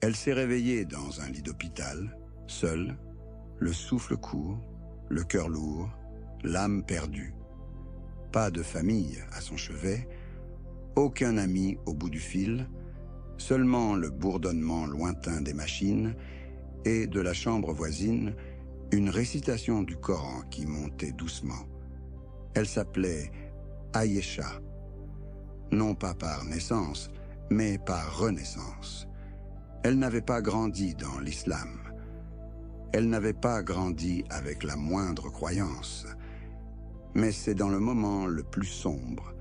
Elle s'est réveillée dans un lit d'hôpital, seule, le souffle court, le cœur lourd, l'âme perdue. Pas de famille à son chevet, aucun ami au bout du fil, seulement le bourdonnement lointain des machines et de la chambre voisine, une récitation du Coran qui montait doucement. Elle s'appelait Aïcha, non pas par naissance, mais par renaissance. Elle n'avait pas grandi dans l'islam. Elle n'avait pas grandi avec la moindre croyance. Mais c'est dans le moment le plus sombre,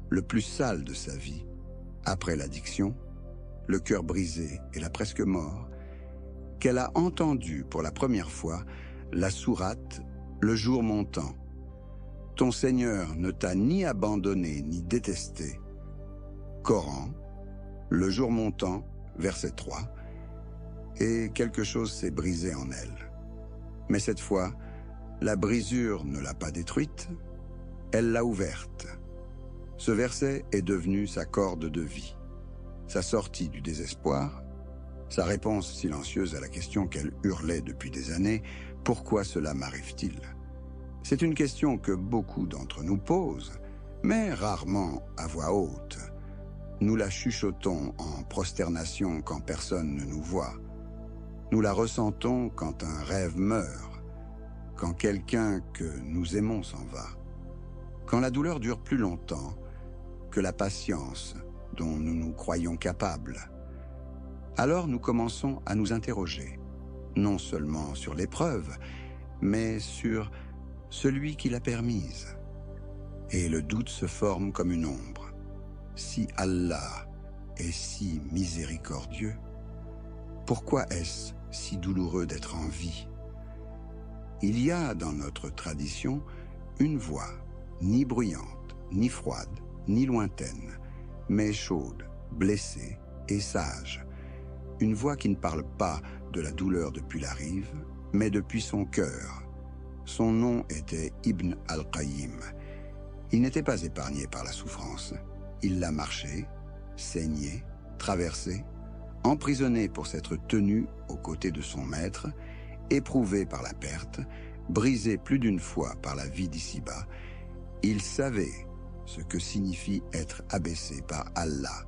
le plus sale de sa vie, après l'addiction, le cœur brisé et la presque mort, qu'elle a entendu pour la première fois la sourate « Le jour montant ». Ton Seigneur ne t'a ni abandonné ni détesté. Coran, le jour montant, verset 3, et quelque chose s'est brisé en elle. Mais cette fois, la brisure ne l'a pas détruite, elle l'a ouverte. Ce verset est devenu sa corde de vie, sa sortie du désespoir, sa réponse silencieuse à la question qu'elle hurlait depuis des années, « Pourquoi cela m'arrive-t-il » C'est une question que beaucoup d'entre nous posent, mais rarement à voix haute. Nous la chuchotons en prosternation quand personne ne nous voit. Nous la ressentons quand un rêve meurt, quand quelqu'un que nous aimons s'en va, quand la douleur dure plus longtemps que la patience dont nous nous croyons capables. Alors nous commençons à nous interroger, non seulement sur l'épreuve, mais sur celui qui l'a permise. Et le doute se forme comme une ombre. Si Allah est si miséricordieux, pourquoi est-ce si douloureux d'être en vie? Il y a dans notre tradition une voix, ni bruyante, ni froide, ni lointaine, mais chaude, blessée et sage. Une voix qui ne parle pas de la douleur depuis la rive, mais depuis son cœur. Son nom était Ibn al-Qayyim. Il n'était pas épargné par la souffrance. Il l'a marché, saigné, traversé, emprisonné pour s'être tenu aux côtés de son maître, éprouvé par la perte, brisé plus d'une fois par la vie d'ici-bas. Il savait ce que signifie être abaissé par Allah,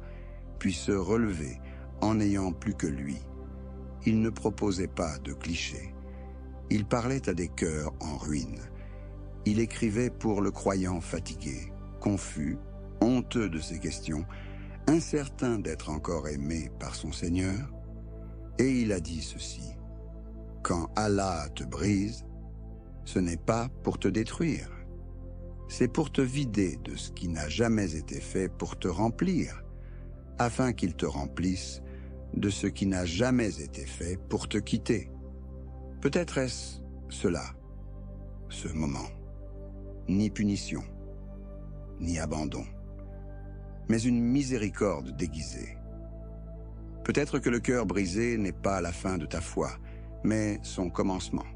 puis se relever en n'ayant plus que lui. Il ne proposait pas de clichés. Il parlait à des cœurs en ruine. Il écrivait pour le croyant fatigué, confus, honteux de ses questions, incertain d'être encore aimé par son Seigneur. Et il a dit ceci: « Quand Allah te brise, ce n'est pas pour te détruire. C'est pour te vider de ce qui n'a jamais été fait pour te remplir, afin qu'il te remplisse de ce qui n'a jamais été fait pour te quitter. » Peut-être est-ce cela, ce moment. Ni punition, ni abandon, mais une miséricorde déguisée. Peut-être que le cœur brisé n'est pas la fin de ta foi, mais son commencement.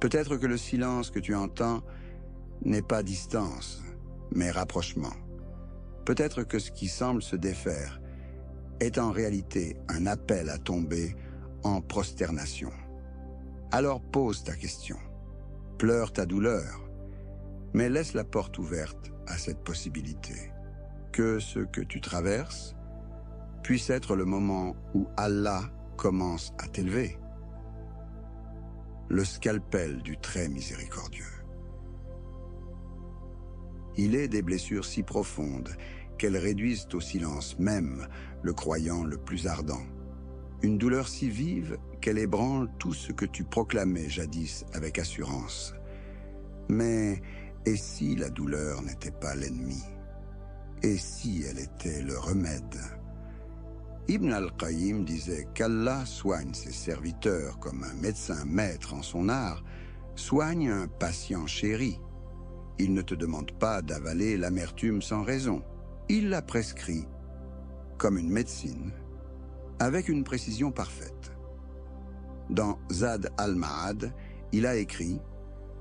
Peut-être que le silence que tu entends n'est pas distance, mais rapprochement. Peut-être que ce qui semble se défaire est en réalité un appel à tomber en prosternation. Alors pose ta question, pleure ta douleur, mais laisse la porte ouverte à cette possibilité, que ce que tu traverses puisse être le moment où Allah commence à t'élever. Le scalpel du très miséricordieux. Il est des blessures si profondes qu'elles réduisent au silence même le croyant le plus ardent. Une douleur si vive qu'elle ébranle tout ce que tu proclamais jadis avec assurance. Mais et si la douleur n'était pas l'ennemi? Et si elle était le remède? Ibn al-Qayyim disait qu'Allah soigne ses serviteurs comme un médecin maître en son art soigne un patient chéri. Il ne te demande pas d'avaler l'amertume sans raison. Il la prescrit comme une médecine, avec une précision parfaite. Dans Zad al-Ma'ad, il a écrit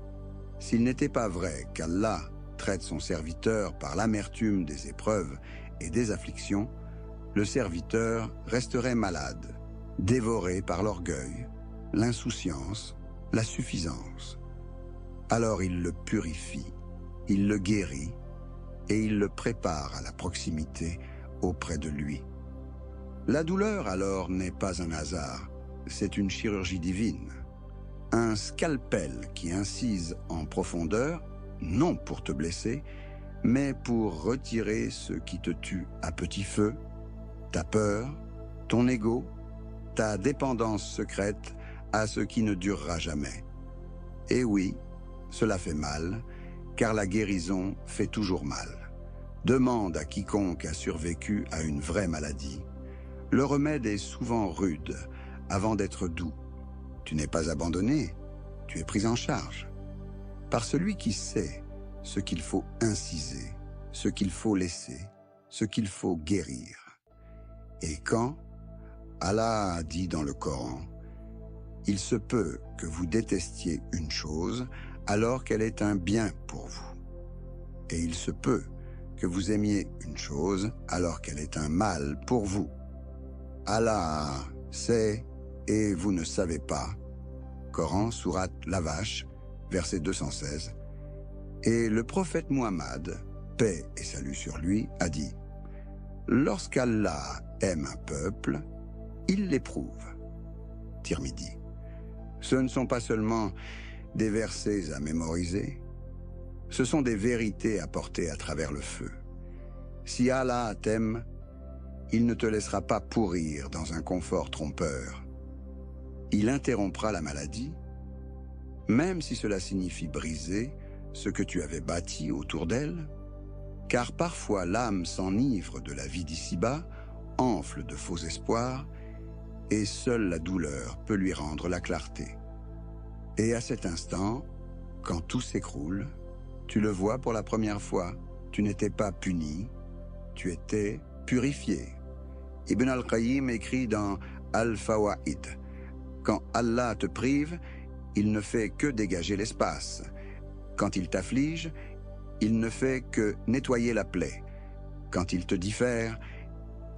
« S'il n'était pas vrai qu'Allah traite son serviteur par l'amertume des épreuves et des afflictions, le serviteur resterait malade dévoré par l'orgueil, l'insouciance, la suffisance. Alors il le purifie, il le guérit et il le prépare à la proximité auprès de lui. La douleur alors n'est pas un hasard, c'est une chirurgie divine. Un scalpel qui incise en profondeur, non pour te blesser, mais pour retirer ce qui te tue à petit feu, ta peur, ton ego, ta dépendance secrète à ce qui ne durera jamais. Et oui, cela fait mal, car la guérison fait toujours mal. Demande à quiconque a survécu à une vraie maladie. Le remède est souvent rude, avant d'être doux. Tu n'es pas abandonné, tu es pris en charge. Par celui qui sait ce qu'il faut inciser, ce qu'il faut laisser, ce qu'il faut guérir. Et quand Allah a dit dans le Coran, « Il se peut que vous détestiez une chose alors qu'elle est un bien pour vous. Et il se peut que vous aimiez une chose alors qu'elle est un mal pour vous. Allah sait et vous ne savez pas. » Coran, sourate La Vache, verset 216. Et le prophète Muhammad, paix et salut sur lui, a dit « Lorsqu'Allah aime un peuple, il l'éprouve. » Tirmidhi. Ce ne sont pas seulement des versets à mémoriser, ce sont des vérités à porter à travers le feu. Si Allah t'aime, il ne te laissera pas pourrir dans un confort trompeur. Il interrompra la maladie, même si cela signifie briser ce que tu avais bâti autour d'elle, car parfois l'âme s'enivre de la vie d'ici-bas, enfle de faux espoirs, et seule la douleur peut lui rendre la clarté. Et à cet instant, quand tout s'écroule, tu le vois pour la première fois, tu n'étais pas puni, tu étais purifié. Ibn al-Qayyim écrit dans Al-Fawaid, « Quand Allah te prive, il ne fait que dégager l'espace. Quand il t'afflige, il ne fait que nettoyer la plaie. Quand il te diffère,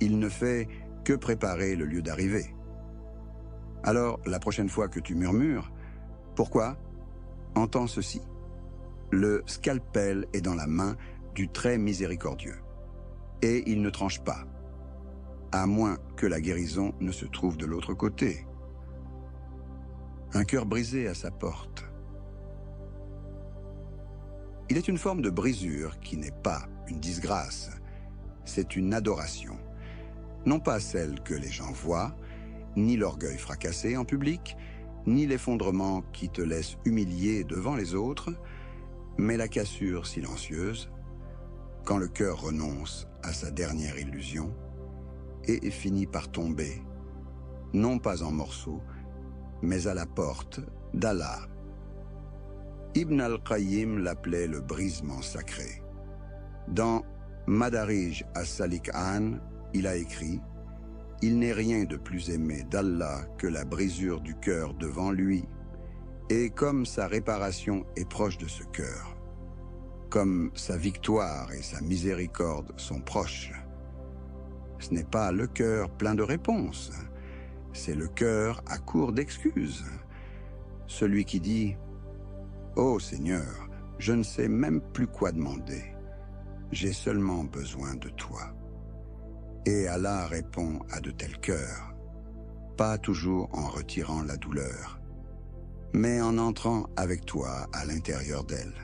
il ne fait que préparer le lieu d'arrivée. » Alors, la prochaine fois que tu murmures, « Pourquoi ?» Entends ceci. Le scalpel est dans la main du très miséricordieux. Et il ne tranche pas, à moins que la guérison ne se trouve de l'autre côté. Un cœur brisé à sa porte. Il est une forme de brisure qui n'est pas une disgrâce, c'est une adoration. Non pas celle que les gens voient, ni l'orgueil fracassé en public, ni l'effondrement qui te laisse humilié devant les autres, mais la cassure silencieuse, quand le cœur renonce à sa dernière illusion et finit par tomber, non pas en morceaux, mais à la porte d'Allah. Ibn al-Qayyim l'appelait le brisement sacré. Dans Madarij as-Salikan, il a écrit « Il n'est rien de plus aimé d'Allah que la brisure du cœur devant lui, et comme sa réparation est proche de ce cœur, comme sa victoire et sa miséricorde sont proches. Ce n'est pas le cœur plein de réponses, c'est le cœur à court d'excuses. Celui qui dit « Ô Seigneur, je ne sais même plus quoi demander, j'ai seulement besoin de toi. » Et Allah répond à de tels cœurs, pas toujours en retirant la douleur, mais en entrant avec toi à l'intérieur d'elle.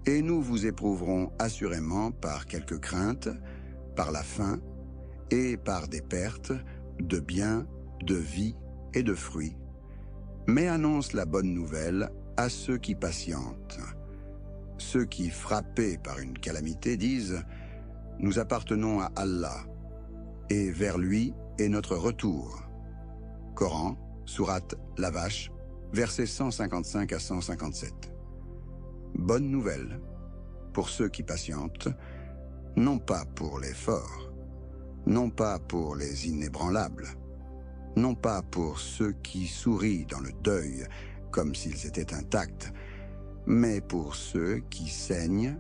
Et nous vous éprouverons assurément par quelques craintes, par la faim et par des pertes de biens, de vie et de fruits. Mais annonce la bonne nouvelle à ceux qui patientent. Ceux qui, frappés par une calamité, disent « Nous appartenons à Allah, et vers lui est notre retour. » Coran, sourate La Vache, versets 155 à 157. Bonne nouvelle pour ceux qui patientent, non pas pour les forts, non pas pour les inébranlables, non pas pour ceux qui sourient dans le deuil comme s'ils étaient intacts, mais pour ceux qui saignent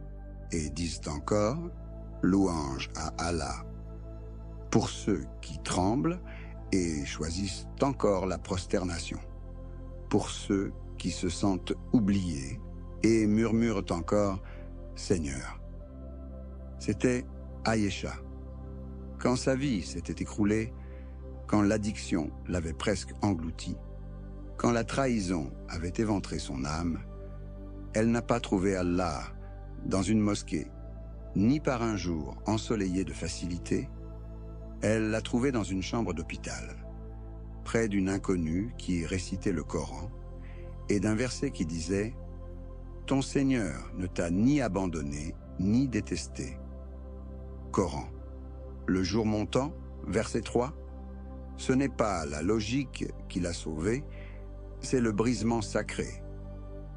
et disent encore « Louange à Allah », pour ceux qui tremblent et choisissent encore la prosternation. Pour ceux qui se sentent oubliés et murmurent encore « Seigneur ». C'était Aïcha. Quand sa vie s'était écroulée, quand l'addiction l'avait presque engloutie, quand la trahison avait éventré son âme, elle n'a pas trouvé Allah dans une mosquée, ni par un jour ensoleillé de facilité, elle l'a trouvé dans une chambre d'hôpital, près d'une inconnue qui récitait le Coran et d'un verset qui disait « Ton Seigneur ne t'a ni abandonné, ni détesté ». Coran. Le jour montant, verset 3, ce n'est pas la logique qui l'a sauvée, c'est le brisement sacré.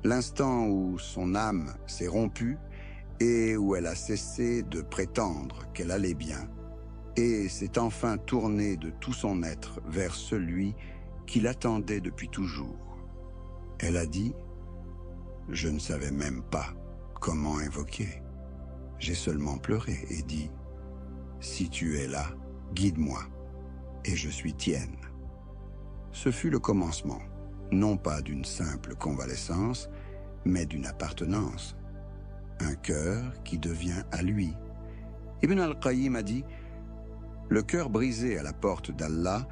L'instant où son âme s'est rompue et où elle a cessé de prétendre qu'elle allait bien et s'est enfin tournée de tout son être vers celui qui l'attendait depuis toujours. Elle a dit « Je ne savais même pas comment invoquer. J'ai seulement pleuré et dit « Si tu es là, guide-moi, et je suis tienne. » Ce fut le commencement, non pas d'une simple convalescence, mais d'une appartenance. Un cœur qui devient à lui. Ibn al-Qayyim a dit « Le cœur brisé à la porte d'Allah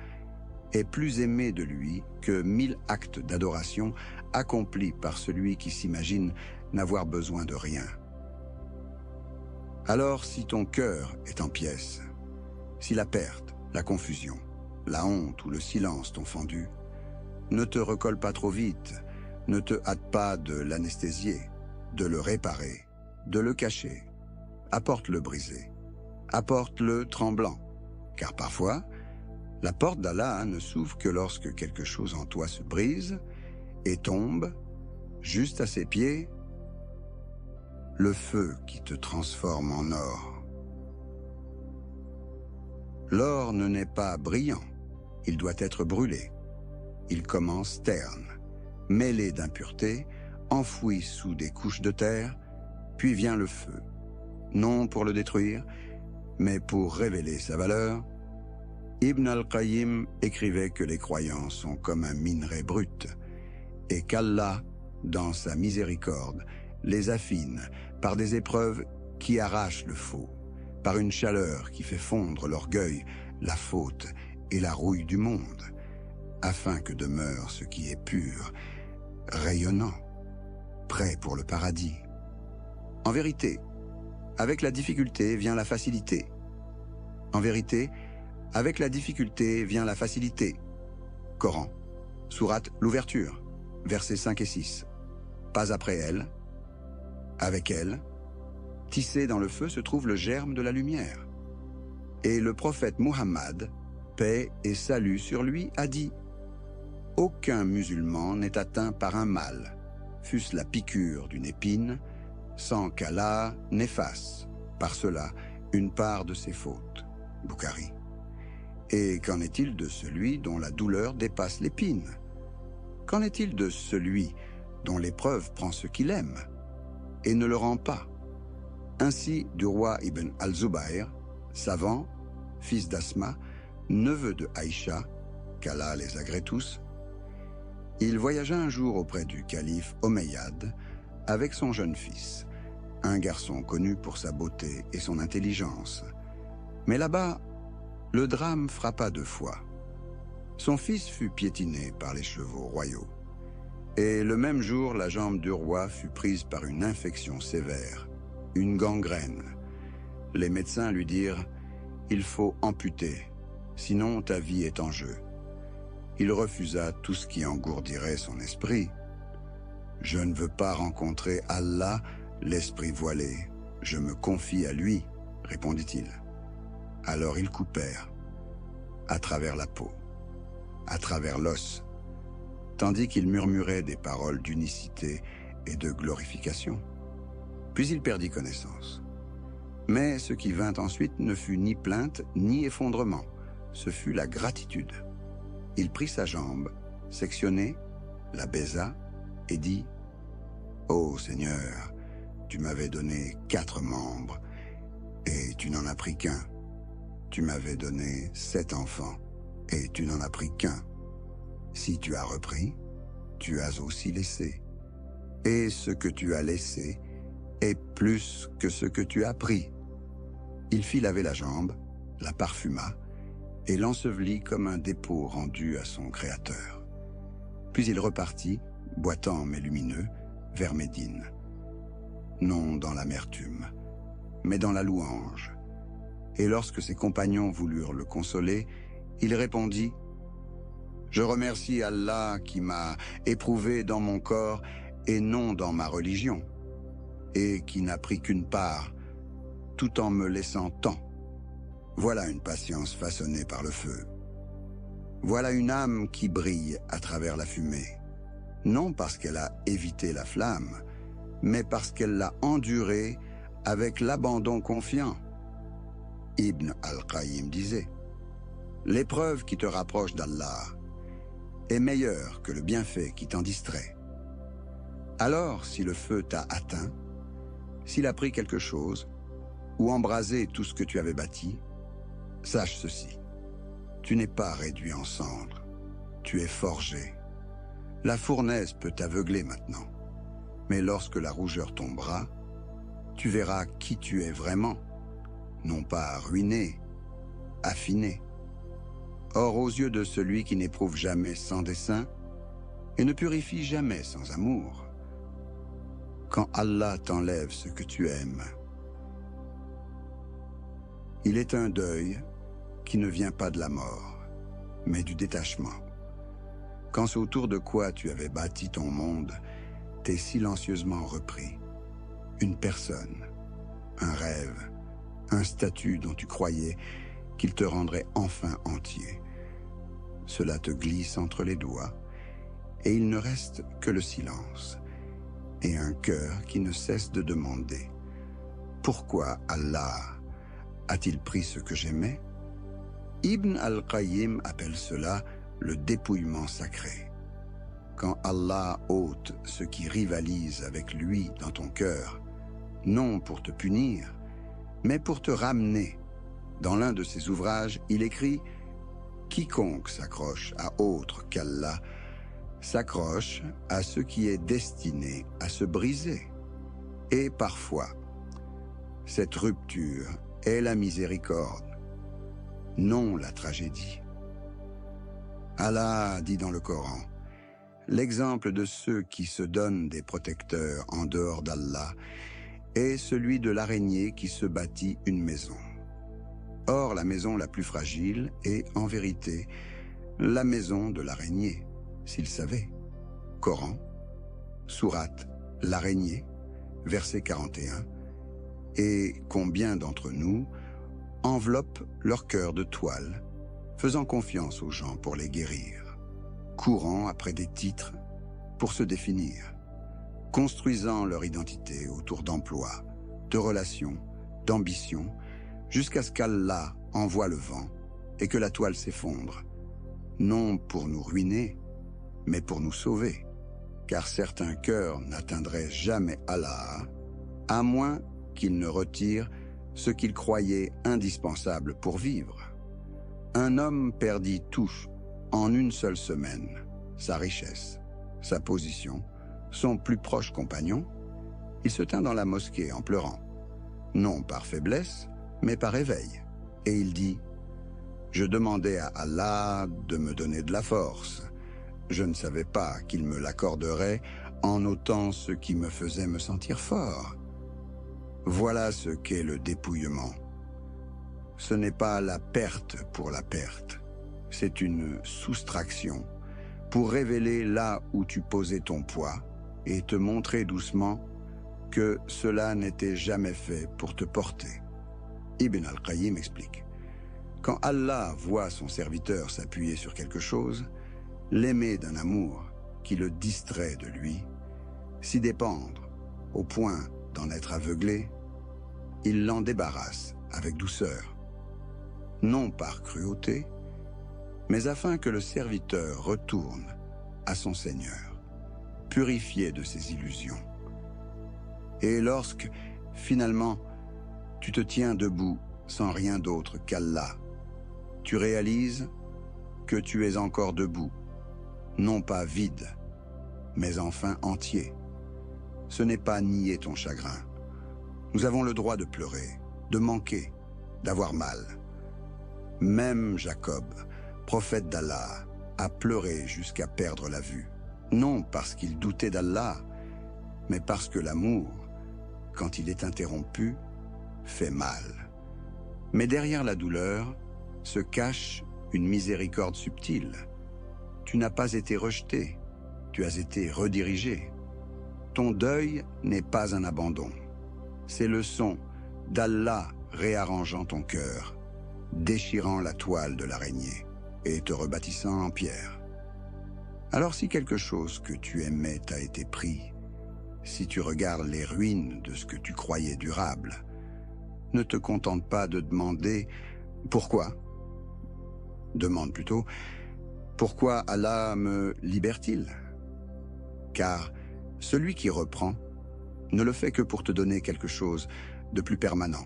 est plus aimé de lui que 1000 actes d'adoration accomplis par celui qui s'imagine n'avoir besoin de rien. » Alors si ton cœur est en pièces, si la perte, la confusion, la honte ou le silence t'ont fendu, ne te recolle pas trop vite, ne te hâte pas de l'anesthésier, de le réparer, de le cacher. Apporte-le brisé, apporte-le tremblant, car parfois, la porte d'Allah ne s'ouvre que lorsque quelque chose en toi se brise et tombe, juste à ses pieds, le feu qui te transforme en or. L'or ne naît pas brillant, il doit être brûlé. Il commence terne, mêlé d'impuretés, enfoui sous des couches de terre, puis vient le feu, non pour le détruire, mais pour révéler sa valeur. Ibn al-Qayyim écrivait que les croyants sont comme un minerai brut, et qu'Allah, dans sa miséricorde, les affine par des épreuves qui arrachent le faux, par une chaleur qui fait fondre l'orgueil, la faute et la rouille du monde, afin que demeure ce qui est pur, rayonnant, prêt pour le paradis. En vérité, avec la difficulté vient la facilité. En vérité, avec la difficulté vient la facilité. Coran, sourate l'ouverture, versets 5 et 6. Pas après elle, avec elle, tissé dans le feu se trouve le germe de la lumière. Et le prophète Muhammad, paix et salut sur lui, a dit « Aucun musulman n'est atteint par un mal, fût-ce la piqûre d'une épine, sans qu'Allah n'efface, par cela, une part de ses fautes. » Bukhari. Et qu'en est-il de celui dont la douleur dépasse l'épine? Qu'en est-il de celui dont l'épreuve prend ce qu'il aime et ne le rend pas? Ainsi du roi Ibn al-Zubayr, savant, fils d'Asma, neveu de Aïcha, qu'Allah les agrée tous, il voyagea un jour auprès du calife Omeyyade avec son jeune fils, un garçon connu pour sa beauté et son intelligence. Mais là-bas, le drame frappa 2 fois. Son fils fut piétiné par les chevaux royaux. Et le même jour, la jambe du roi fut prise par une infection sévère, une gangrène. Les médecins lui dirent « Il faut amputer, sinon ta vie est en jeu. » Il refusa tout ce qui engourdirait son esprit. « Je ne veux pas rencontrer Allah, l'esprit voilé. Je me confie à lui, » répondit-il. Alors ils coupèrent, à travers la peau, à travers l'os, tandis qu'il murmurait des paroles d'unicité et de glorification. Puis il perdit connaissance. Mais ce qui vint ensuite ne fut ni plainte ni effondrement, ce fut la gratitude. Il prit sa jambe, sectionnée, la baisa et dit « Ô Seigneur, tu m'avais donné 4 membres et tu n'en as pris qu'un. Tu m'avais donné 7 enfants et tu n'en as pris qu'un. Si tu as repris, tu as aussi laissé. Et ce que tu as laissé est plus que ce que tu as pris. Il fit laver la jambe, la parfuma, et l'ensevelit comme un dépôt rendu à son Créateur. Puis il repartit, boitant mais lumineux, vers Médine. Non dans l'amertume, mais dans la louange. Et lorsque ses compagnons voulurent le consoler, il répondit « Je remercie Allah qui m'a éprouvé dans mon corps et non dans ma religion, et qui n'a pris qu'une part, tout en me laissant tant. Voilà une patience façonnée par le feu. Voilà une âme qui brille à travers la fumée, non parce qu'elle a évité la flamme, mais parce qu'elle l'a endurée avec l'abandon confiant. » Ibn al-Qayyim disait « L'épreuve qui te rapproche d'Allah est meilleure que le bienfait qui t'en distrait. Alors, si le feu t'a atteint, s'il a pris quelque chose, ou embrasé tout ce que tu avais bâti, sache ceci, tu n'es pas réduit en cendres, tu es forgé. La fournaise peut t'aveugler maintenant, mais lorsque la rougeur tombera, tu verras qui tu es vraiment, non pas ruiné, affiné. Or, aux yeux de celui qui n'éprouve jamais sans dessein et ne purifie jamais sans amour, quand Allah t'enlève ce que tu aimes, il est un deuil qui ne vient pas de la mort, mais du détachement. Quand ce autour de quoi tu avais bâti ton monde t'est silencieusement repris, une personne, un rêve, un statut dont tu croyais qu'il te rendrait enfin entier. Cela te glisse entre les doigts, et il ne reste que le silence, et un cœur qui ne cesse de demander « Pourquoi Allah a-t-il pris ce que j'aimais ?» Ibn al-Qayyim appelle cela le dépouillement sacré. Quand Allah ôte ce qui rivalise avec lui dans ton cœur, non pour te punir, mais pour te ramener. Dans l'un de ses ouvrages, il écrit « Quiconque s'accroche à autre qu'Allah s'accroche à ce qui est destiné à se briser. » Et parfois, cette rupture est la miséricorde, non la tragédie. Allah dit dans le Coran « L'exemple de ceux qui se donnent des protecteurs en dehors d'Allah est celui de l'araignée qui se bâtit une maison. Or, la maison la plus fragile est, en vérité, la maison de l'araignée, s'il savait. » Coran, sourate L'araignée, verset 41. Et combien d'entre nous enveloppent leur cœur de toile, faisant confiance aux gens pour les guérir, courant après des titres pour se définir, construisant leur identité autour d'emplois, de relations, d'ambitions, jusqu'à ce qu'Allah envoie le vent et que la toile s'effondre, non pour nous ruiner, mais pour nous sauver, car certains cœurs n'atteindraient jamais Allah, à moins qu'ils ne retirent ce qu'ils croyaient indispensable pour vivre. Un homme perdit tout en une seule semaine, sa richesse, sa position, son plus proche compagnon. Il se tint dans la mosquée en pleurant, non par faiblesse, mais par éveil, et il dit « Je demandais à Allah de me donner de la force. Je ne savais pas qu'il me l'accorderait en ôtant ce qui me faisait me sentir fort. » Voilà ce qu'est le dépouillement. Ce n'est pas la perte pour la perte, c'est une soustraction pour révéler là où tu posais ton poids et te montrer doucement que cela n'était jamais fait pour te porter. Ibn al-Qayyim explique « Quand Allah voit son serviteur s'appuyer sur quelque chose, l'aimer d'un amour qui le distrait de lui, s'y dépendre au point d'en être aveuglé, il l'en débarrasse avec douceur, non par cruauté, mais afin que le serviteur retourne à son Seigneur, purifié de ses illusions. Et lorsque, finalement, tu te tiens debout sans rien d'autre qu'Allah, tu réalises que tu es encore debout, non pas vide, mais enfin entier. Ce n'est pas nier ton chagrin. Nous avons le droit de pleurer, de manquer, d'avoir mal. Même Jacob, prophète d'Allah, a pleuré jusqu'à perdre la vue. Non parce qu'il doutait d'Allah, mais parce que l'amour, quand il est interrompu, fait mal. Mais derrière la douleur se cache une miséricorde subtile. Tu n'as pas été rejeté, tu as été redirigé. Ton deuil n'est pas un abandon. C'est le son d'Allah réarrangeant ton cœur, déchirant la toile de l'araignée et te rebâtissant en pierre. Alors si quelque chose que tu aimais t'a été pris, si tu regardes les ruines de ce que tu croyais durable, ne te contente pas de demander « Pourquoi ?» Demande plutôt « Pourquoi Allah me libère-t-il » Car celui qui reprend ne le fait que pour te donner quelque chose de plus permanent.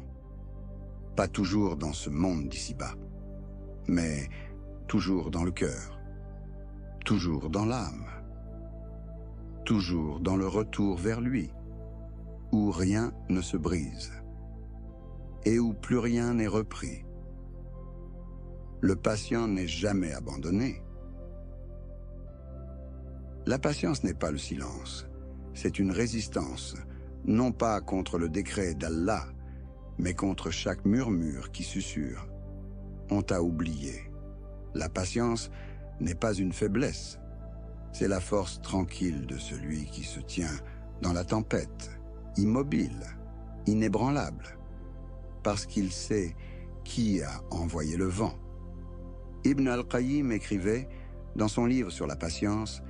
Pas toujours dans ce monde d'ici-bas, mais toujours dans le cœur, toujours dans l'âme, toujours dans le retour vers lui, où rien ne se brise et où plus rien n'est repris. Le patient n'est jamais abandonné. La patience n'est pas le silence, c'est une résistance, non pas contre le décret d'Allah, mais contre chaque murmure qui susurre. On t'a oublié. La patience n'est pas une faiblesse, c'est la force tranquille de celui qui se tient dans la tempête, immobile, inébranlable, parce qu'il sait qui a envoyé le vent. Ibn al-Qayyim écrivait, dans son livre sur la patience,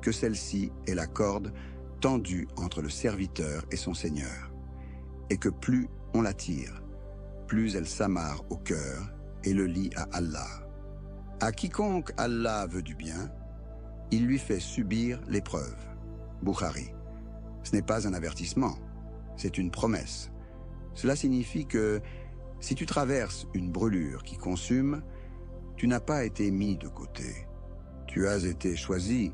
que celle-ci est la corde tendue entre le serviteur et son Seigneur, et que plus on la tire, plus elle s'amarre au cœur et le lie à Allah. À quiconque Allah veut du bien, il lui fait subir l'épreuve. Bukhari. Ce n'est pas un avertissement, c'est une promesse. Cela signifie que si tu traverses une brûlure qui consume, tu n'as pas été mis de côté. Tu as été choisi.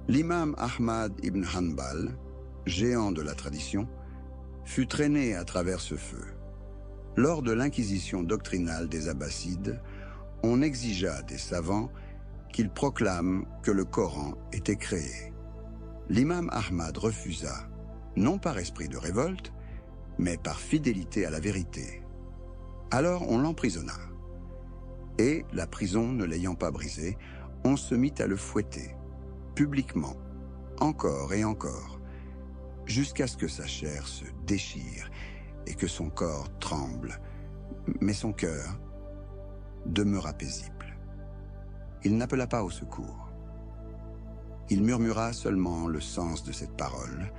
L'imam Ahmad ibn Hanbal, géant de la tradition, fut traîné à travers ce feu. Lors de l'inquisition doctrinale des Abbassides, on exigea des savants qu'ils proclament que le Coran était créé. L'imam Ahmad refusa, non par esprit de révolte, mais par fidélité à la vérité. Alors on l'emprisonna. Et, la prison ne l'ayant pas brisé, on se mit à le fouetter, publiquement, encore et encore, jusqu'à ce que sa chair se déchire et que son corps tremble, mais son cœur demeura paisible. Il n'appela pas au secours. Il murmura seulement le sens de cette parole.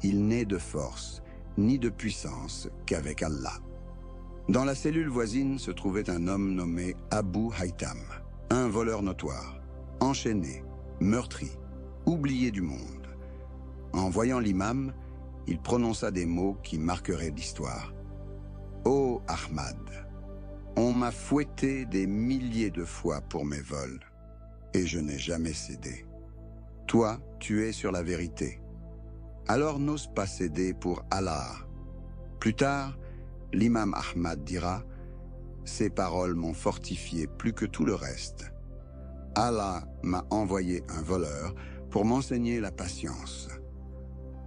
Il n'est de force ni de puissance qu'avec Allah. Dans la cellule voisine se trouvait un homme nommé Abu Haytham, un voleur notoire, enchaîné, meurtri, oublié du monde. En voyant l'imam, il prononça des mots qui marqueraient l'histoire. « Ô Ahmad, on m'a fouetté des milliers de fois pour mes vols, et je n'ai jamais cédé. Toi, tu es sur la vérité. Alors n'ose pas céder pour Allah. » Plus tard, l'imam Ahmad dira « Ces paroles m'ont fortifié plus que tout le reste. Allah m'a envoyé un voleur pour m'enseigner la patience. »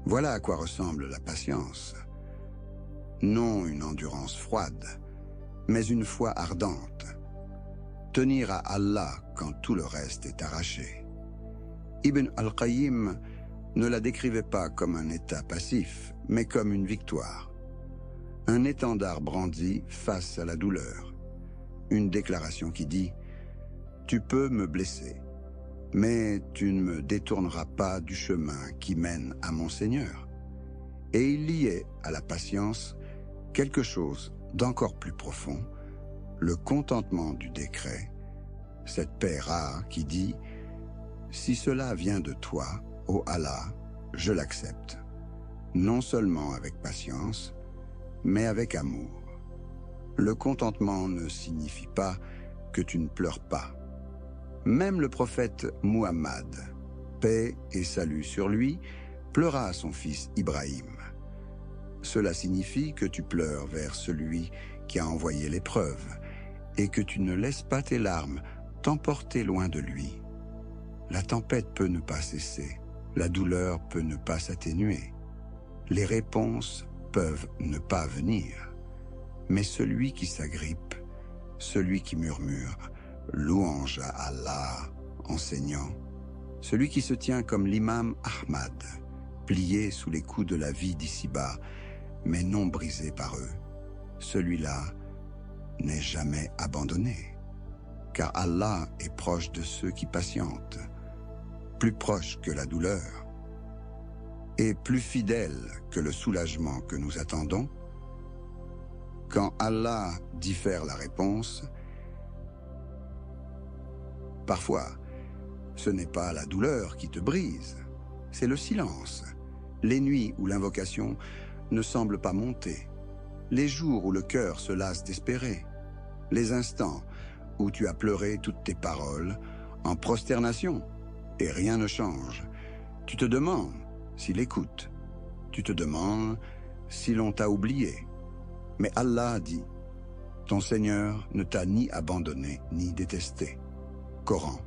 Voilà à quoi ressemble la patience. Non une endurance froide, mais une foi ardente. Tenir à Allah quand tout le reste est arraché. Ibn al-Qayyim ne la décrivait pas comme un état passif, mais comme une victoire. Un étendard brandi face à la douleur. Une déclaration qui dit « Tu peux me blesser, mais tu ne me détourneras pas du chemin qui mène à mon Seigneur. » Et il liait à la patience quelque chose d'encore plus profond, le contentement du décret, cette paix rare qui dit « Si cela vient de toi, ô Allah, je l'accepte, non seulement avec patience, mais avec amour. » Le contentement ne signifie pas que tu ne pleures pas, Même le prophète Muhammad, paix et salut sur lui, pleura à son fils Ibrahim. Cela signifie que tu pleures vers celui qui a envoyé l'épreuve et que tu ne laisses pas tes larmes t'emporter loin de lui. La tempête peut ne pas cesser, la douleur peut ne pas s'atténuer, les réponses peuvent ne pas venir, mais celui qui s'agrippe, celui qui murmure, louange à Allah, enseignant, celui qui se tient comme l'imam Ahmad, plié sous les coups de la vie d'ici-bas, mais non brisé par eux, celui-là n'est jamais abandonné, car Allah est proche de ceux qui patientent, plus proche que la douleur, et plus fidèle que le soulagement que nous attendons. Quand Allah diffère la réponse, parfois, ce n'est pas la douleur qui te brise, c'est le silence, les nuits où l'invocation ne semble pas monter, les jours où le cœur se lasse d'espérer, les instants où tu as pleuré toutes tes paroles en prosternation et rien ne change. Tu te demandes s'il écoute, tu te demandes si l'on t'a oublié. Mais Allah dit, ton Seigneur ne t'a ni abandonné ni détesté. Coran,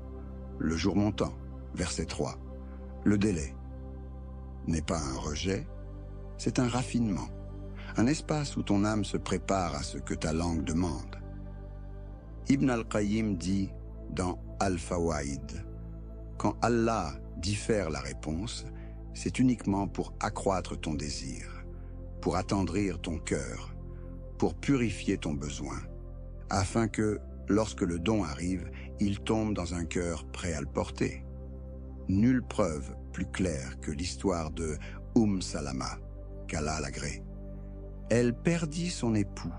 le jour montant, verset 3. Le délai n'est pas un rejet, c'est un raffinement, un espace où ton âme se prépare à ce que ta langue demande. Ibn al-Qayyim dit dans Al-Fawaïd, quand Allah diffère la réponse, c'est uniquement pour accroître ton désir, pour attendrir ton cœur, pour purifier ton besoin, afin que, lorsque le don arrive, il tombe dans un cœur prêt à le porter. Nulle preuve plus claire que l'histoire de Salama, qu'Allah l'agrée. Elle perdit son époux,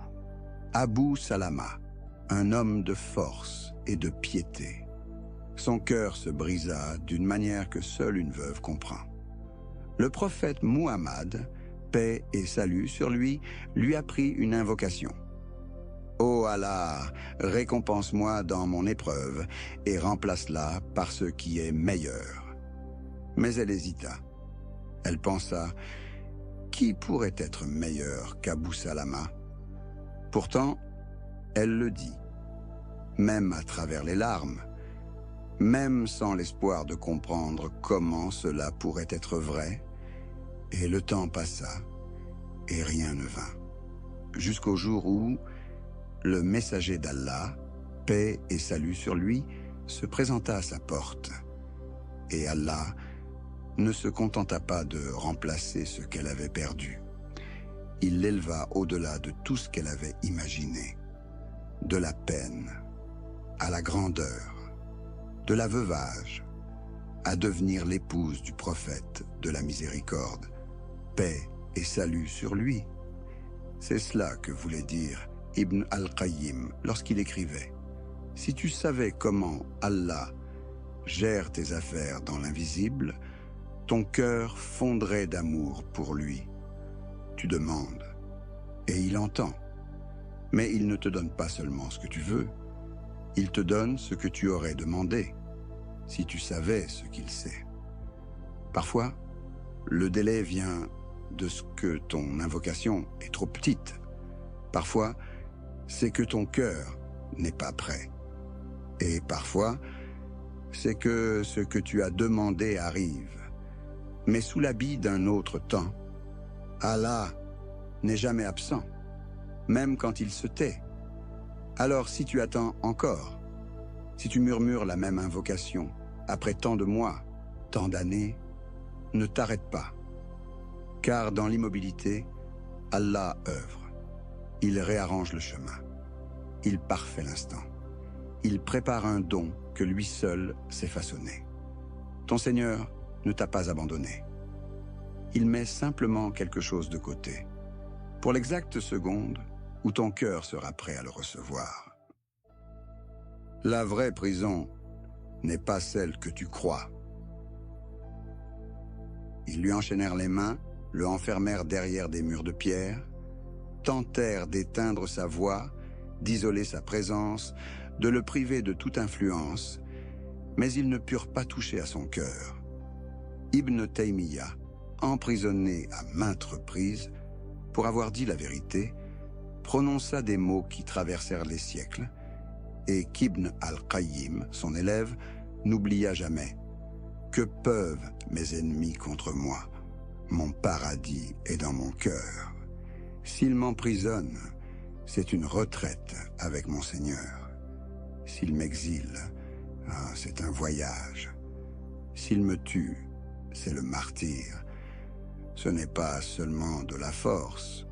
Abu Salama, un homme de force et de piété. Son cœur se brisa d'une manière que seule une veuve comprend. Le prophète Muhammad, paix et salut sur lui apprit une invocation. « Ô Allah, récompense-moi dans mon épreuve et remplace-la par ce qui est meilleur. » Mais elle hésita. Elle pensa, qui pourrait être meilleur qu'Abu Salama? Pourtant, elle le dit, même à travers les larmes, même sans l'espoir de comprendre comment cela pourrait être vrai, et le temps passa, et rien ne vint. Jusqu'au jour où le messager d'Allah, paix et salut sur lui, se présenta à sa porte. Et Allah ne se contenta pas de remplacer ce qu'elle avait perdu. Il l'éleva au-delà de tout ce qu'elle avait imaginé, de la peine à la grandeur, de la veuvage à devenir l'épouse du prophète de la miséricorde, paix et salut sur lui. C'est cela que voulait dire Ibn al-Qayyim lorsqu'il écrivait « Si tu savais comment Allah gère tes affaires dans l'invisible, ton cœur fondrait d'amour pour lui. Tu demandes, et il entend. Mais il ne te donne pas seulement ce que tu veux, il te donne ce que tu aurais demandé, si tu savais ce qu'il sait. Parfois, le délai vient de ce que ton invocation est trop petite. Parfois, c'est que ton cœur n'est pas prêt. Et parfois, c'est que ce que tu as demandé arrive, mais sous l'habit d'un autre temps. Allah n'est jamais absent, même quand il se tait. Alors si tu attends encore, si tu murmures la même invocation, après tant de mois, tant d'années, ne t'arrête pas. Car dans l'immobilité, Allah œuvre. Il réarrange le chemin. Il parfait l'instant. Il prépare un don que lui seul sait façonner. Ton Seigneur ne t'a pas abandonné. Il met simplement quelque chose de côté, pour l'exacte seconde où ton cœur sera prêt à le recevoir. La vraie prison n'est pas celle que tu crois. Ils lui enchaînèrent les mains, le enfermèrent derrière des murs de pierre, tentèrent d'éteindre sa voix, d'isoler sa présence, de le priver de toute influence, mais ils ne purent pas toucher à son cœur. Ibn Taymiyyah, emprisonné à maintes reprises, pour avoir dit la vérité, prononça des mots qui traversèrent les siècles, et qu'Ibn al-Qayyim, son élève, n'oublia jamais. Que peuvent mes ennemis contre moi? Mon paradis est dans mon cœur. S'ils m'emprisonnent, c'est une retraite avec mon Seigneur. S'ils m'exilent, c'est un voyage. S'ils me tuent, c'est le martyre. Ce n'est pas seulement de la force,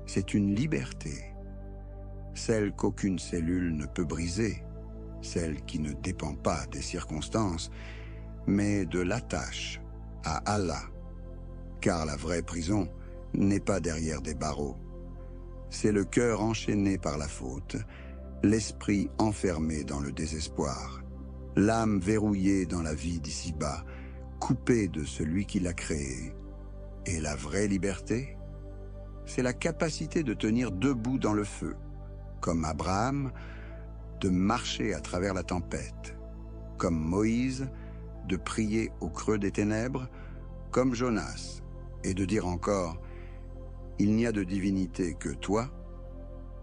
c'est une liberté. Celle qu'aucune cellule ne peut briser, celle qui ne dépend pas des circonstances, mais de l'attache à Allah. Car la vraie prison n'est pas derrière des barreaux. C'est le cœur enchaîné par la faute, l'esprit enfermé dans le désespoir, l'âme verrouillée dans la vie d'ici-bas, coupée de celui qui l'a créée. Et la vraie liberté, c'est la capacité de tenir debout dans le feu, comme Abraham, de marcher à travers la tempête, comme Moïse, de prier au creux des ténèbres, comme Jonas, et de dire encore « Il n'y a de divinité que toi,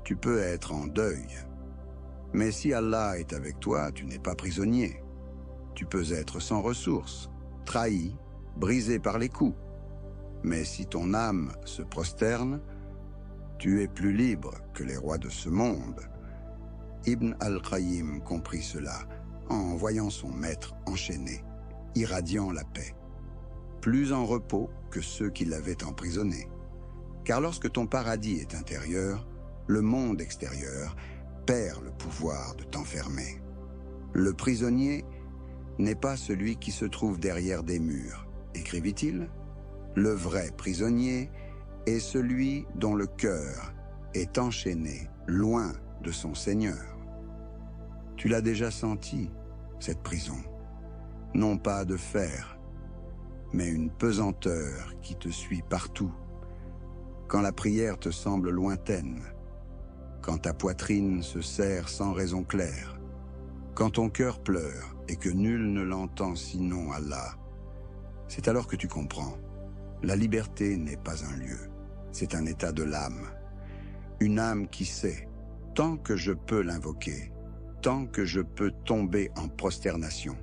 tu peux être en deuil. Mais si Allah est avec toi, tu n'es pas prisonnier. Tu peux être sans ressources, trahi, brisé par les coups. Mais si ton âme se prosterne, tu es plus libre que les rois de ce monde. » Ibn al-Qayyim comprit cela en voyant son maître enchaîné, irradiant la paix, plus en repos que ceux qui l'avaient emprisonné. Car lorsque ton paradis est intérieur, le monde extérieur perd le pouvoir de t'enfermer. Le prisonnier n'est pas celui qui se trouve derrière des murs, écrivit-il. Le vrai prisonnier est celui dont le cœur est enchaîné loin de son Seigneur. Tu l'as déjà senti, cette prison, non pas de fer, mais une pesanteur qui te suit partout. Quand la prière te semble lointaine, quand ta poitrine se serre sans raison claire, quand ton cœur pleure et que nul ne l'entend sinon Allah, c'est alors que tu comprends. La liberté n'est pas un lieu, c'est un état de l'âme. Une âme qui sait, tant que je peux l'invoquer, tant que je peux tomber en prosternation,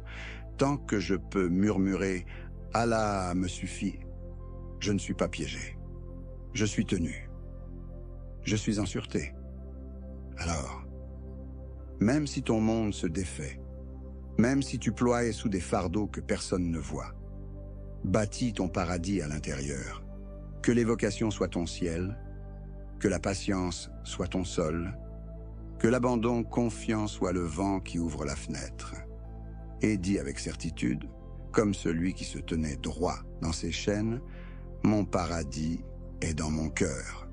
tant que je peux murmurer « Allah me suffit », je ne suis pas piégé. Je suis tenu. Je suis en sûreté. Alors, même si ton monde se défait, même si tu ploies sous des fardeaux que personne ne voit, bâtis ton paradis à l'intérieur. Que l'évocation soit ton ciel, que la patience soit ton sol, que l'abandon confiant soit le vent qui ouvre la fenêtre. Et dis avec certitude, comme celui qui se tenait droit dans ses chaînes, « Mon paradis est dans mon cœur. »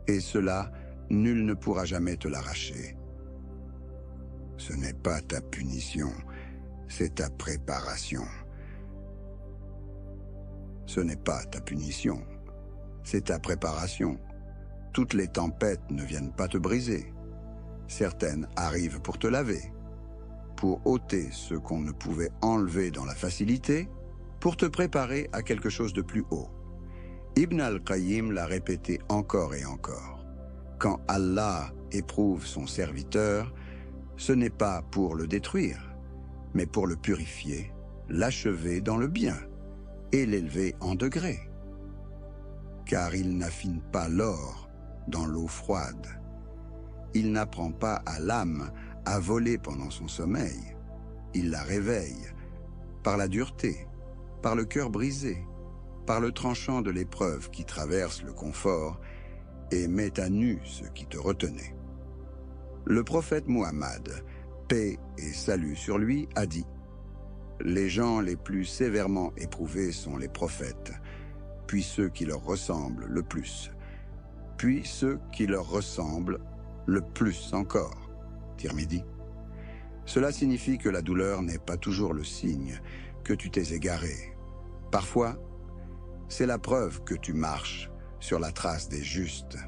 Et cela, nul ne pourra jamais te l'arracher. Ce n'est pas ta punition, c'est ta préparation. Ce n'est pas ta punition, c'est ta préparation. Toutes les tempêtes ne viennent pas te briser. Certaines arrivent pour te laver, pour ôter ce qu'on ne pouvait enlever dans la facilité, pour te préparer à quelque chose de plus haut. Ibn al-Qayyim l'a répété encore et encore. Quand Allah éprouve son serviteur, ce n'est pas pour le détruire, mais pour le purifier, l'achever dans le bien et l'élever en degrés. Car il n'affine pas l'or dans l'eau froide. Il n'apprend pas à l'âme à voler pendant son sommeil. Il la réveille par la dureté, par le cœur brisé, par le tranchant de l'épreuve qui traverse le confort et met à nu ce qui te retenait. Le prophète Muhammad, paix et salut sur lui, a dit « Les gens les plus sévèrement éprouvés sont les prophètes, puis ceux qui leur ressemblent le plus, puis ceux qui leur ressemblent le plus encore. » Tirmidhi. Cela signifie que la douleur n'est pas toujours le signe que tu t'es égaré. Parfois, c'est la preuve que tu marches sur la trace des justes.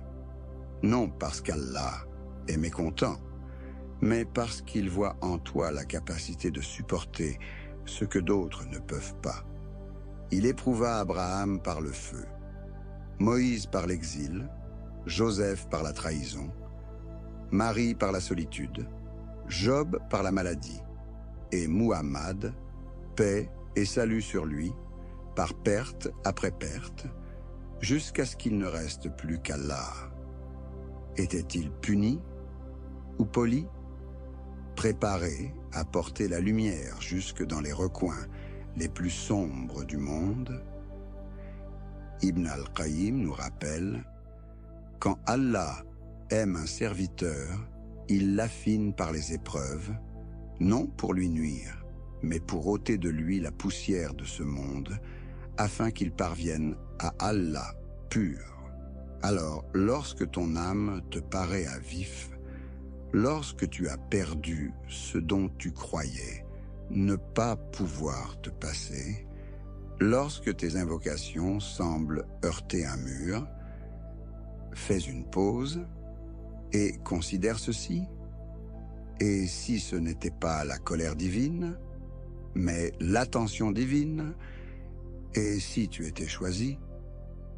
Non parce qu'Allah est mécontent, mais parce qu'il voit en toi la capacité de supporter ce que d'autres ne peuvent pas. Il éprouva Abraham par le feu, Moïse par l'exil, Joseph par la trahison, Marie par la solitude, Job par la maladie, et Muhammad, paix et salut sur lui, par perte après perte, jusqu'à ce qu'il ne reste plus qu'Allah. Était-il puni ou poli, préparé à porter la lumière jusque dans les recoins les plus sombres du monde? Ibn al-Qayyim nous rappelle: quand Allah aime un serviteur, il l'affine par les épreuves, non pour lui nuire, mais pour ôter de lui la poussière de ce monde, afin qu'il parvienne à Allah pur. Alors, lorsque ton âme te paraît à vif, lorsque tu as perdu ce dont tu croyais ne pas pouvoir te passer, lorsque tes invocations semblent heurter un mur, fais une pause et considère ceci. Et si ce n'était pas la colère divine, mais l'attention divine, et si tu étais choisi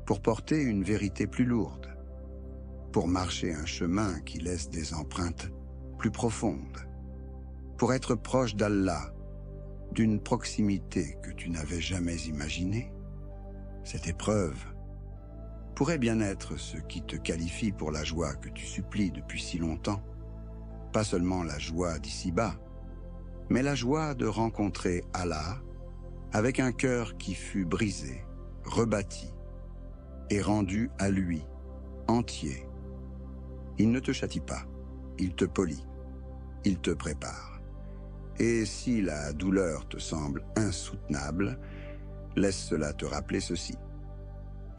pour porter une vérité plus lourde, pour marcher un chemin qui laisse des empreintes plus profondes, pour être proche d'Allah, d'une proximité que tu n'avais jamais imaginée, cette épreuve pourrait bien être ce qui te qualifie pour la joie que tu supplies depuis si longtemps. Pas seulement la joie d'ici-bas, mais la joie de rencontrer Allah avec un cœur qui fut brisé, rebâti et rendu à lui, entier. Il ne te châtie pas, il te polit, il te prépare. Et si la douleur te semble insoutenable, laisse cela te rappeler ceci.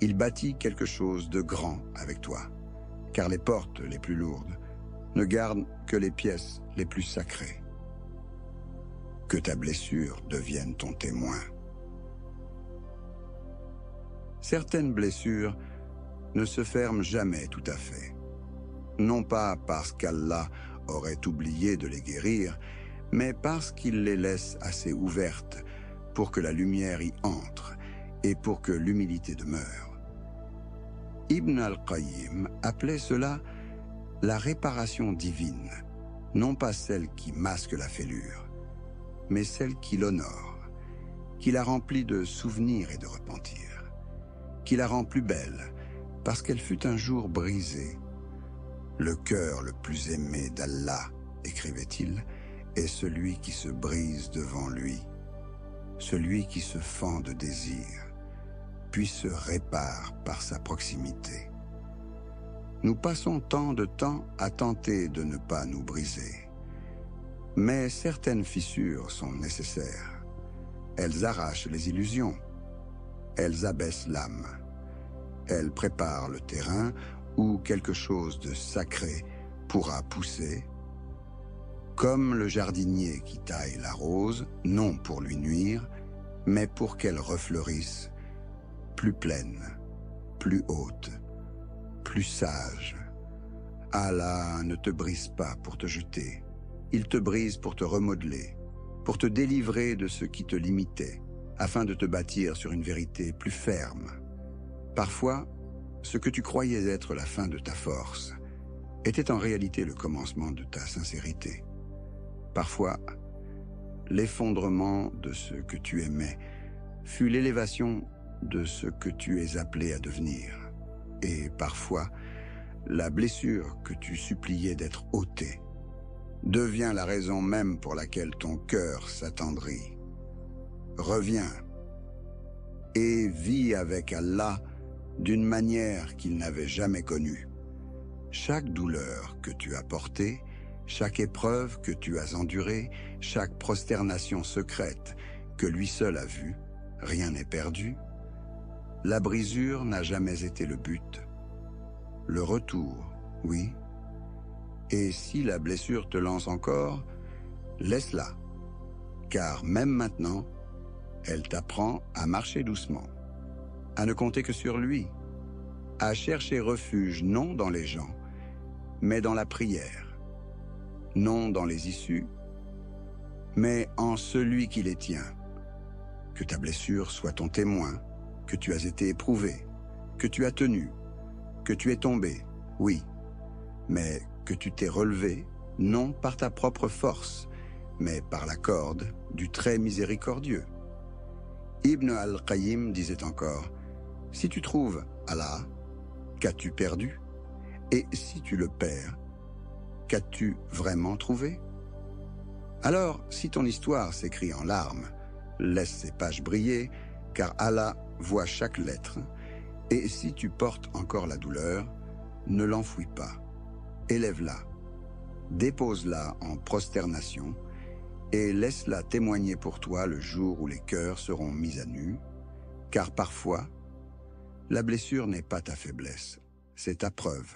Il bâtit quelque chose de grand avec toi, car les portes les plus lourdes ne gardent que les pièces les plus sacrées. Que ta blessure devienne ton témoin. Certaines blessures ne se ferment jamais tout à fait. Non pas parce qu'Allah aurait oublié de les guérir, mais parce qu'il les laisse assez ouvertes pour que la lumière y entre et pour que l'humilité demeure. Ibn al-Qayyim appelait cela la réparation divine, non pas celle qui masque la fêlure, mais celle qui l'honore, qui la remplit de souvenirs et de repentir, qui la rend plus belle parce qu'elle fut un jour brisée. Le cœur le plus aimé d'Allah, écrivait-il, est celui qui se brise devant lui, celui qui se fend de désir, puis se répare par sa proximité. Nous passons tant de temps à tenter de ne pas nous briser. Mais certaines fissures sont nécessaires. Elles arrachent les illusions. Elles abaissent l'âme. Elles préparent le terrain où quelque chose de sacré pourra pousser, comme le jardinier qui taille la rose, non pour lui nuire, mais pour qu'elle refleurisse, plus pleine, plus haute, plus sage. Allah ne te brise pas pour te jeter. Il te brise pour te remodeler, pour te délivrer de ce qui te limitait, afin de te bâtir sur une vérité plus ferme. Parfois, ce que tu croyais être la fin de ta force était en réalité le commencement de ta sincérité. Parfois, l'effondrement de ce que tu aimais fut l'élévation de ce que tu es appelé à devenir. Et parfois, la blessure que tu suppliais d'être ôtée devient la raison même pour laquelle ton cœur s'attendrit. Reviens et vis avec Allah d'une manière qu'il n'avait jamais connue. Chaque douleur que tu as portée, chaque épreuve que tu as endurée, chaque prosternation secrète que lui seul a vue, rien n'est perdu. La brisure n'a jamais été le but. Le retour, oui. Et si la blessure te lance encore, laisse-la, car même maintenant, elle t'apprend à marcher doucement, à ne compter que sur lui, à chercher refuge non dans les gens, mais dans la prière. non dans les issues, mais en celui qui les tient. Que ta blessure soit ton témoin, que tu as été éprouvé, que tu as tenu, que tu es tombé, oui, mais que tu t'es relevé, non par ta propre force, mais par la corde du très miséricordieux. Ibn al-Qayyim disait encore, « Si tu trouves Allah, qu'as-tu perdu? Et si tu le perds, qu'as-tu vraiment trouvé? » Alors, si ton histoire s'écrit en larmes, laisse ses pages briller, car Allah voit chaque lettre, et si tu portes encore la douleur, ne l'enfouis pas, élève-la, dépose-la en prosternation, et laisse-la témoigner pour toi le jour où les cœurs seront mis à nu, car parfois, la blessure n'est pas ta faiblesse, c'est ta preuve.